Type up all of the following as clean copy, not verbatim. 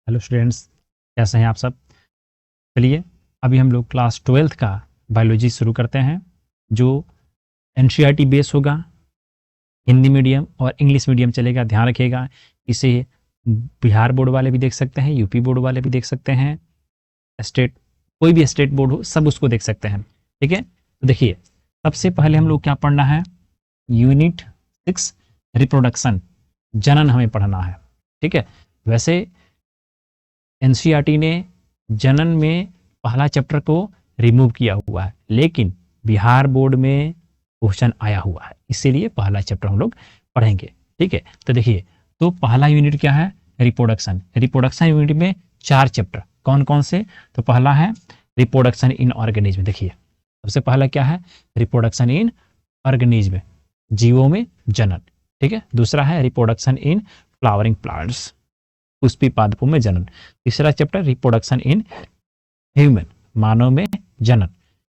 Hello students, कैसे हैं आप सब। चलिए अभी हम लोग क्लास 12th का बायोलॉजी शुरू करते हैं, जो एनसीईआरटी बेस होगा। हिंदी मीडियम और इंग्लिश मीडियम चलेगा, ध्यान रखिएगा। इसे बिहार बोर्ड वाले भी देख सकते हैं, यूपी बोर्ड वाले भी देख सकते हैं, स्टेट कोई भी स्टेट बोर्ड हो सब उसको देख सकते हैं। ठीक है, तो देखिए सबसे पहले हम लोग क्या पढ़ना है, यूनिट 6 रिप्रोडक्शन, जनन हमें पढ़ना है। ठीक है, वैसे एनसीईआरटी ने जनन में पहला चैप्टर को रिमूव किया हुआ है, लेकिन बिहार बोर्ड में क्वेश्चन आया हुआ है, इसीलिए पहला चैप्टर हम लोग पढ़ेंगे। ठीक है, तो देखिए, तो पहला यूनिट क्या है, रिप्रोडक्शन। रिप्रोडक्शन यूनिट में 4 चैप्टर कौन कौन से, तो पहला है रिप्रोडक्शन इन ऑर्गेनिज्म। देखिए सबसे पहला क्या है, रिप्रोडक्शन इन ऑर्गेनिज्म, जीवों में जनन। ठीक है, दूसरा है reproduction in flowering plants, Pushpi पादपों में जनन। तीसरा चैप्टर रिप्रोडक्शन इन ह्यूमन, मानव में जनन।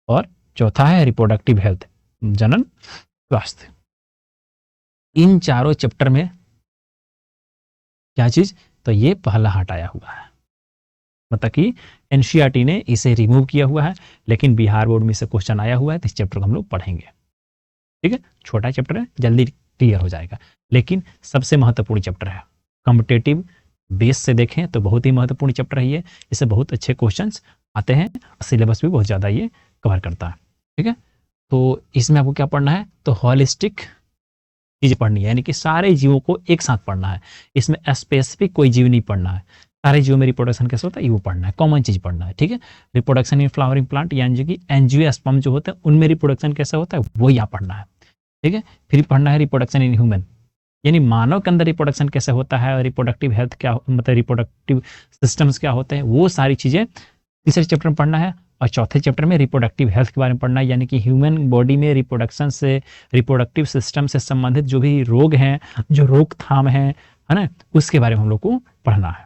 और चौथा है रिप्रोडक्टिव हेल्थ, जनन स्वास्थ्य। इन चारों चैप्टर में क्या चीज, तो ये पहला हटाया हुआ है, मतलब कि एनसीईआरटी ने इसे रिमूव किया हुआ है, लेकिन बिहार बोर्ड में से क्वेश्चन आया हुआ है, तो इस चैप्टर को हम लोग पढ़ेंगे। ठीक है, छोटा चैप्टर है, जल्दी क्लियर हो जाएगा, लेकिन सबसे महत्वपूर्ण चैप्टर है। कॉम्पिटेटिव बेस से देखें तो बहुत ही महत्वपूर्ण चैप्टर है ये, इससे बहुत अच्छे क्वेश्चंस आते हैं, सिलेबस भी बहुत ज़्यादा ये कवर करता है। ठीक है, तो इसमें आपको क्या पढ़ना है, तो हॉलिस्टिक चीज़ पढ़नी है, यानी कि सारे जीवों को एक साथ पढ़ना है। इसमें स्पेसिफिक कोई जीव नहीं पढ़ना है, सारे जीवों में रिप्रोडक्शन कैसे होता है वो पढ़ना है, कॉमन चीज़ पढ़ना है। ठीक है, रिप्रोडक्शन इन फ्लावरिंग प्लांट, यानी कि एंजियोस्पर्म जो होता है उनमें रिप्रोडक्शन कैसा होता है वो यहाँ पढ़ना है। ठीक है, फिर पढ़ना है रिप्रोडक्शन इन ह्यूमन, यानी मानव के अंदर रिप्रोडक्शन कैसे होता है, और रिप्रोडक्टिव हेल्थ क्या, मतलब रिप्रोडक्टिव सिस्टम्स क्या होते हैं, वो सारी चीज़ें तीसरे चैप्टर में पढ़ना है। और चौथे चैप्टर में रिप्रोडक्टिव हेल्थ के बारे में पढ़ना है, यानी कि ह्यूमन बॉडी में रिप्रोडक्शन से, रिप्रोडक्टिव सिस्टम से संबंधित जो भी रोग हैं, जो रोकथाम है ना, उसके बारे में हम लोग को पढ़ना है।